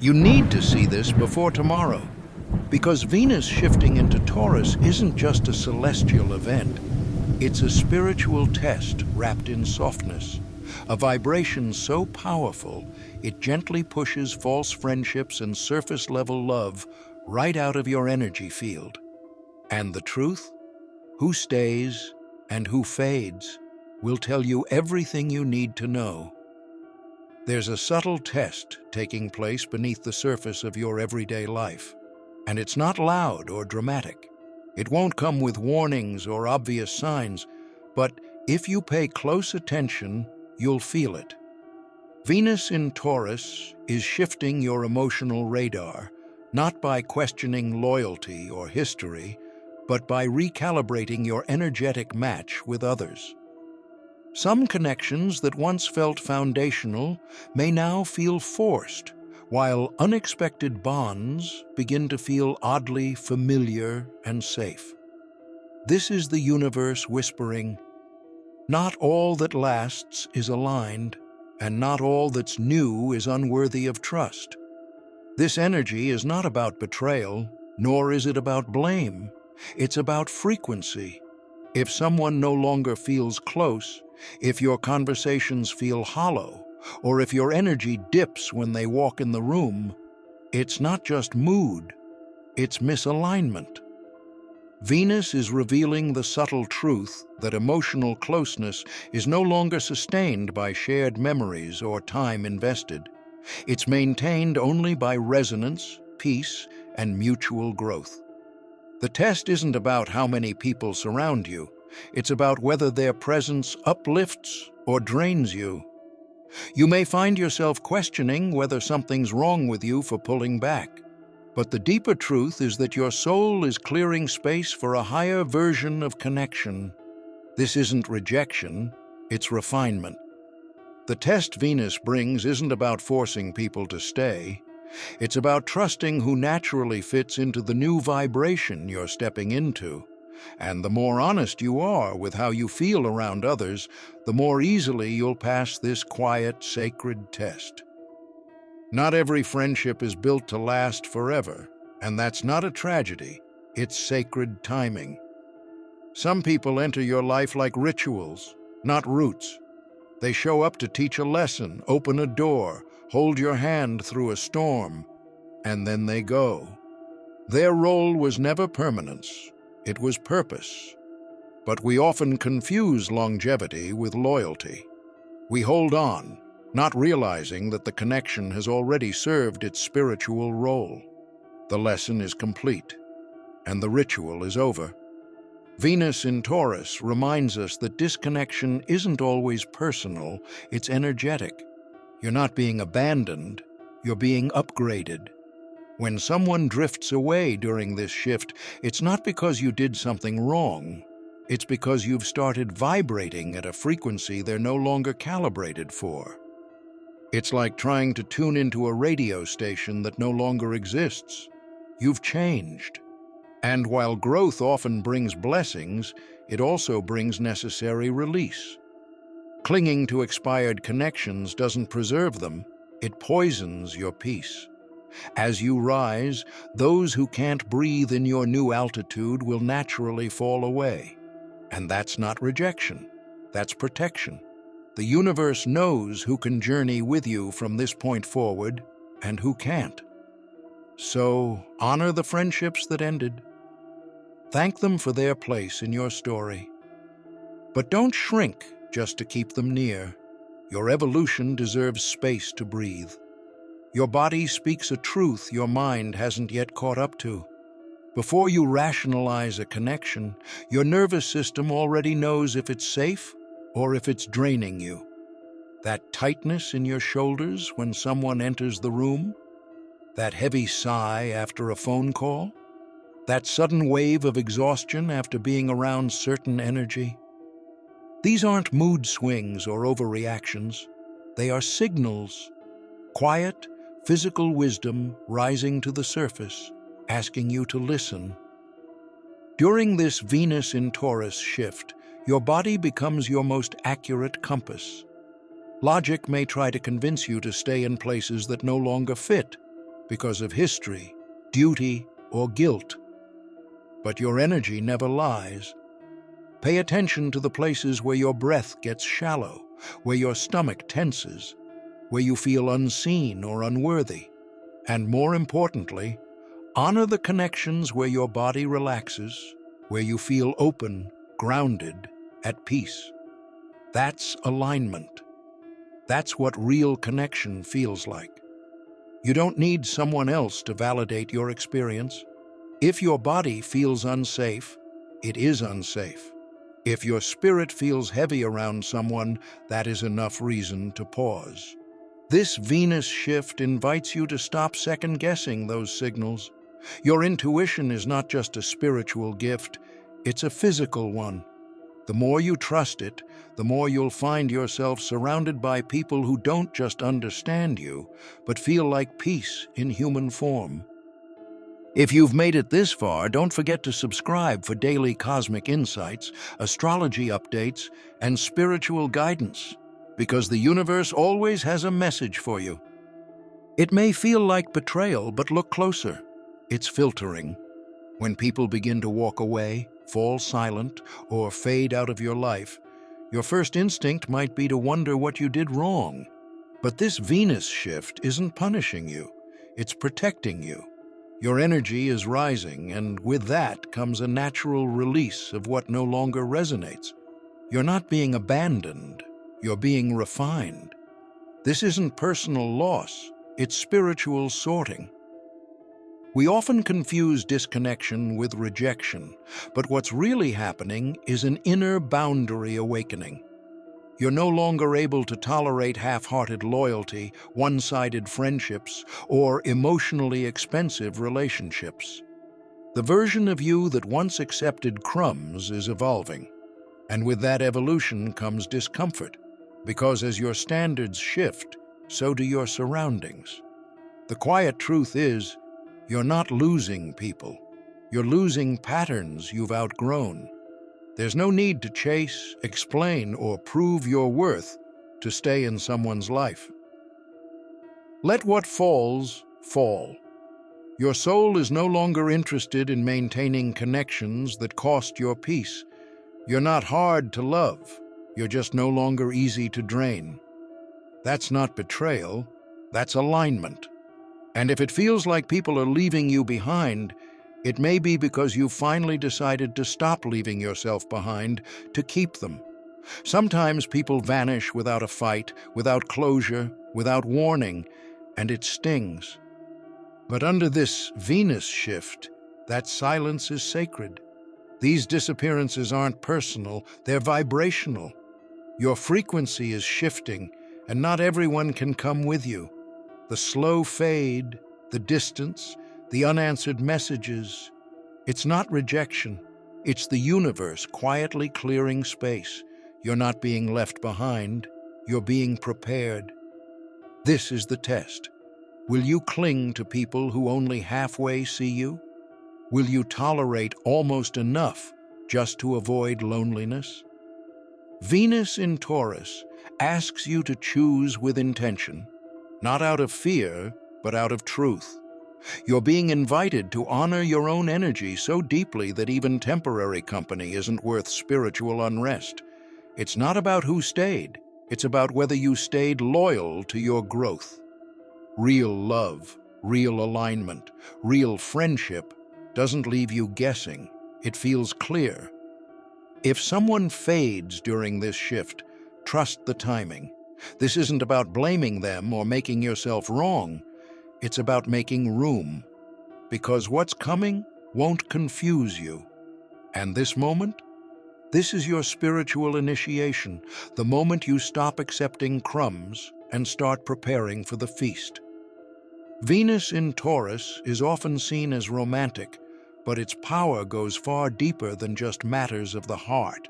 You need to see this before tomorrow, because Venus shifting into Taurus isn't just a celestial event. It's a spiritual test wrapped in softness, a vibration so powerful it gently pushes false friendships and surface-level love right out of your energy field. And the truth? Who stays and who fades will tell you everything you need to know. There's a subtle test taking place beneath the surface of your everyday life, and it's not loud or dramatic. It won't come with warnings or obvious signs, but if you pay close attention, you'll feel it. Venus in Taurus is shifting your emotional radar, not by questioning loyalty or history, but by recalibrating your energetic match with others. Some connections that once felt foundational may now feel forced, while unexpected bonds begin to feel oddly familiar and safe. This is the universe whispering, "Not all that lasts is aligned, and not all that's new is unworthy of trust." This energy is not about betrayal, nor is it about blame. It's about frequency. If someone no longer feels close, if your conversations feel hollow, or if your energy dips when they walk in the room, it's not just mood, it's misalignment. Venus is revealing the subtle truth that emotional closeness is no longer sustained by shared memories or time invested. It's maintained only by resonance, peace, and mutual growth. The test isn't about how many people surround you. It's about whether their presence uplifts or drains you. You may find yourself questioning whether something's wrong with you for pulling back. But the deeper truth is that your soul is clearing space for a higher version of connection. This isn't rejection, it's refinement. The test Venus brings isn't about forcing people to stay. It's about trusting who naturally fits into the new vibration you're stepping into. And the more honest you are with how you feel around others, the more easily you'll pass this quiet, sacred test. Not every friendship is built to last forever, and that's not a tragedy, it's sacred timing. Some people enter your life like rituals, not roots. They show up to teach a lesson, open a door, hold your hand through a storm, and then they go. Their role was never permanence, it was purpose. But we often confuse longevity with loyalty. We hold on, not realizing that the connection has already served its spiritual role. The lesson is complete, and the ritual is over. Venus in Taurus reminds us that disconnection isn't always personal, it's energetic. You're not being abandoned, you're being upgraded. When someone drifts away during this shift, it's not because you did something wrong. It's because you've started vibrating at a frequency they're no longer calibrated for. It's like trying to tune into a radio station that no longer exists. You've changed. And while growth often brings blessings, it also brings necessary release. Clinging to expired connections doesn't preserve them, it poisons your peace. As you rise, those who can't breathe in your new altitude will naturally fall away. And that's not rejection, that's protection. The universe knows who can journey with you from this point forward and who can't. So, honor the friendships that ended. Thank them for their place in your story. But don't shrink just to keep them near. Your evolution deserves space to breathe. Your body speaks a truth your mind hasn't yet caught up to. Before you rationalize a connection, your nervous system already knows if it's safe or if it's draining you. That tightness in your shoulders when someone enters the room, that heavy sigh after a phone call, that sudden wave of exhaustion after being around certain energy. These aren't mood swings or overreactions. They are signals. Quiet, physical wisdom rising to the surface, asking you to listen. During this Venus in Taurus shift, your body becomes your most accurate compass. Logic may try to convince you to stay in places that no longer fit, because of history, duty, or guilt. But your energy never lies. Pay attention to the places where your breath gets shallow, where your stomach tenses, where you feel unseen or unworthy. And more importantly, honor the connections where your body relaxes, where you feel open, grounded, at peace. That's alignment. That's what real connection feels like. You don't need someone else to validate your experience. If your body feels unsafe, it is unsafe. If your spirit feels heavy around someone, that is enough reason to pause. This Venus shift invites you to stop second-guessing those signals. Your intuition is not just a spiritual gift, it's a physical one. The more you trust it, the more you'll find yourself surrounded by people who don't just understand you, but feel like peace in human form. If you've made it this far, don't forget to subscribe for daily cosmic insights, astrology updates, and spiritual guidance, because the universe always has a message for you. It may feel like betrayal, but look closer. It's filtering. When people begin to walk away, fall silent, or fade out of your life, your first instinct might be to wonder what you did wrong. But this Venus shift isn't punishing you, it's protecting you. Your energy is rising, and with that comes a natural release of what no longer resonates. You're not being abandoned, you're being refined. This isn't personal loss, it's spiritual sorting. We often confuse disconnection with rejection, but what's really happening is an inner boundary awakening. You're no longer able to tolerate half-hearted loyalty, one-sided friendships, or emotionally expensive relationships. The version of you that once accepted crumbs is evolving, and with that evolution comes discomfort, because as your standards shift, so do your surroundings. The quiet truth is, you're not losing people. You're losing patterns you've outgrown. There's no need to chase, explain, or prove your worth to stay in someone's life. Let what falls, fall. Your soul is no longer interested in maintaining connections that cost your peace. You're not hard to love. You're just no longer easy to drain. That's not betrayal. That's alignment. And if it feels like people are leaving you behind, it may be because you finally decided to stop leaving yourself behind to keep them. Sometimes people vanish without a fight, without closure, without warning, and it stings. But under this Venus shift, that silence is sacred. These disappearances aren't personal, they're vibrational. Your frequency is shifting, and not everyone can come with you. The slow fade, the distance, the unanswered messages, it's not rejection. It's the universe quietly clearing space. You're not being left behind. You're being prepared. This is the test. Will you cling to people who only halfway see you? Will you tolerate almost enough just to avoid loneliness? Venus in Taurus asks you to choose with intention, not out of fear, but out of truth. You're being invited to honor your own energy so deeply that even temporary company isn't worth spiritual unrest. It's not about who stayed, it's about whether you stayed loyal to your growth. Real love, real alignment, real friendship doesn't leave you guessing. It feels clear. If someone fades during this shift, trust the timing. This isn't about blaming them or making yourself wrong. It's about making room, because what's coming won't confuse you. And this moment? This is your spiritual initiation, the moment you stop accepting crumbs and start preparing for the feast. Venus in Taurus is often seen as romantic, but its power goes far deeper than just matters of the heart.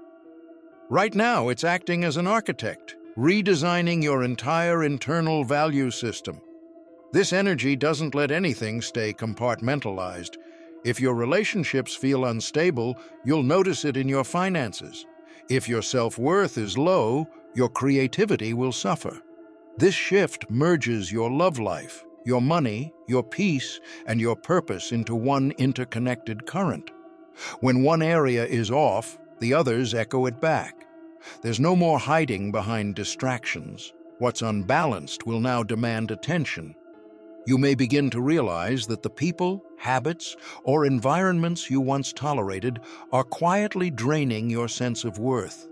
Right now, it's acting as an architect, redesigning your entire internal value system. This energy doesn't let anything stay compartmentalized. If your relationships feel unstable, you'll notice it in your finances. If your self-worth is low, your creativity will suffer. This shift merges your love life, your money, your peace, and your purpose into one interconnected current. When one area is off, the others echo it back. There's no more hiding behind distractions. What's unbalanced will now demand attention. You may begin to realize that the people, habits, or environments you once tolerated are quietly draining your sense of worth.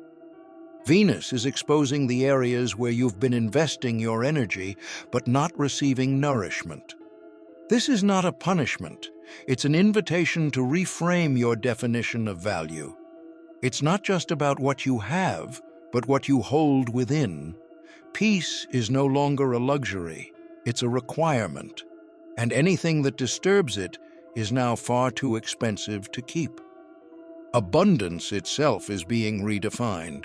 Venus is exposing the areas where you've been investing your energy but not receiving nourishment. This is not a punishment. It's an invitation to reframe your definition of value. It's not just about what you have, but what you hold within. Peace is no longer a luxury. It's a requirement. And anything that disturbs it is now far too expensive to keep. Abundance itself is being redefined.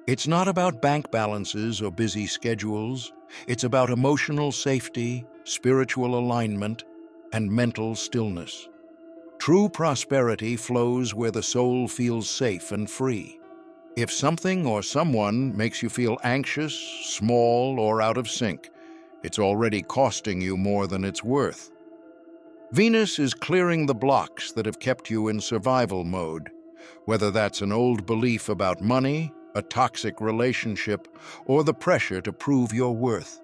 It's not about bank balances or busy schedules. It's about emotional safety, spiritual alignment, and mental stillness. True prosperity flows where the soul feels safe and free. If something or someone makes you feel anxious, small, or out of sync, it's already costing you more than it's worth. Venus is clearing the blocks that have kept you in survival mode, whether that's an old belief about money, a toxic relationship, or the pressure to prove your worth.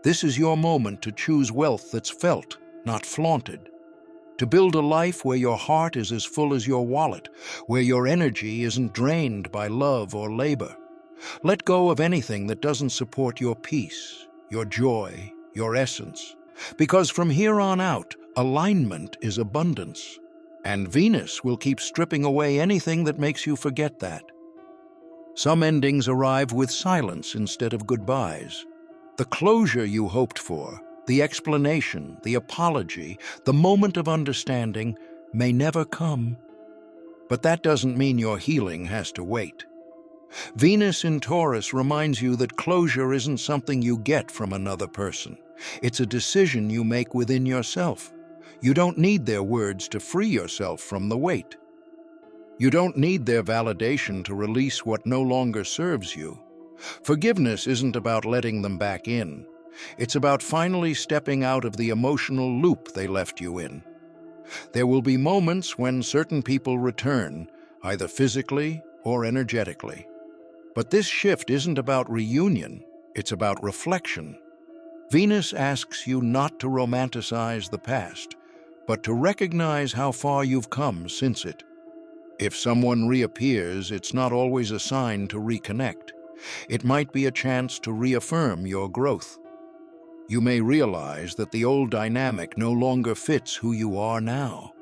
This is your moment to choose wealth that's felt, not flaunted. To build a life where your heart is as full as your wallet, where your energy isn't drained by love or labor. Let go of anything that doesn't support your peace, your joy, your essence. Because from here on out, alignment is abundance. And Venus will keep stripping away anything that makes you forget that. Some endings arrive with silence instead of goodbyes. The closure you hoped for, the explanation, the apology, the moment of understanding may never come. But that doesn't mean your healing has to wait. Venus in Taurus reminds you that closure isn't something you get from another person. It's a decision you make within yourself. You don't need their words to free yourself from the weight. You don't need their validation to release what no longer serves you. Forgiveness isn't about letting them back in. It's about finally stepping out of the emotional loop they left you in. There will be moments when certain people return, either physically or energetically. But this shift isn't about reunion, it's about reflection. Venus asks you not to romanticize the past, but to recognize how far you've come since it. If someone reappears, it's not always a sign to reconnect. It might be a chance to reaffirm your growth. You may realize that the old dynamic no longer fits who you are now.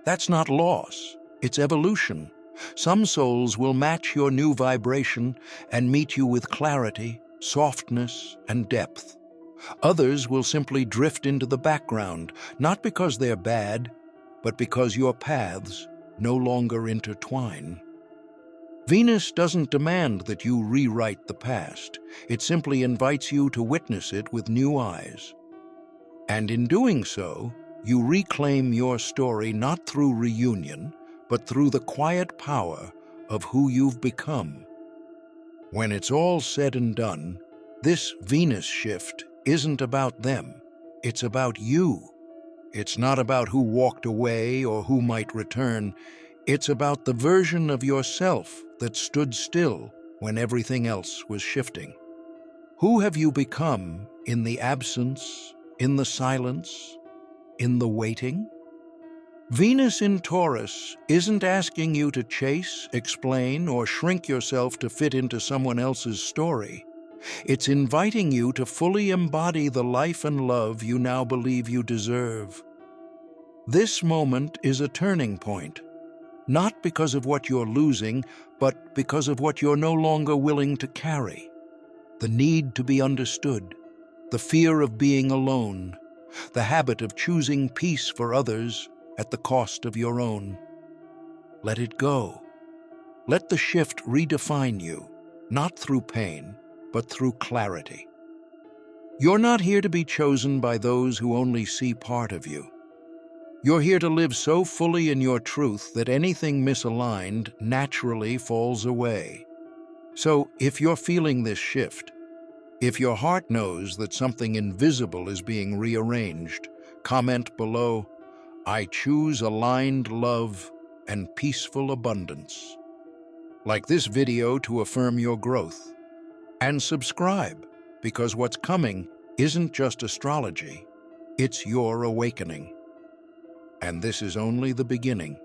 That's not loss, it's evolution. Some souls will match your new vibration and meet you with clarity, softness, and depth. Others will simply drift into the background, not because they're bad, but because your paths no longer intertwine. Venus doesn't demand that you rewrite the past. It simply invites you to witness it with new eyes. And in doing so, you reclaim your story not through reunion, but through the quiet power of who you've become. When it's all said and done, this Venus shift isn't about them. It's about you. It's not about who walked away or who might return. It's about the version of yourself that stood still when everything else was shifting. Who have you become in the absence, in the silence, in the waiting? Venus in Taurus isn't asking you to chase, explain, or shrink yourself to fit into someone else's story. It's inviting you to fully embody the life and love you now believe you deserve. This moment is a turning point. Not because of what you're losing, but because of what you're no longer willing to carry. The need to be understood, the fear of being alone, the habit of choosing peace for others at the cost of your own. Let it go. Let the shift redefine you, not through pain, but through clarity. You're not here to be chosen by those who only see part of you. You're here to live so fully in your truth that anything misaligned naturally falls away. So, if you're feeling this shift, If your heart knows that something invisible is being rearranged, comment below, "I choose aligned love and peaceful abundance." Like this video to affirm your growth. And subscribe, because what's coming isn't just astrology, it's your awakening. And this is only the beginning.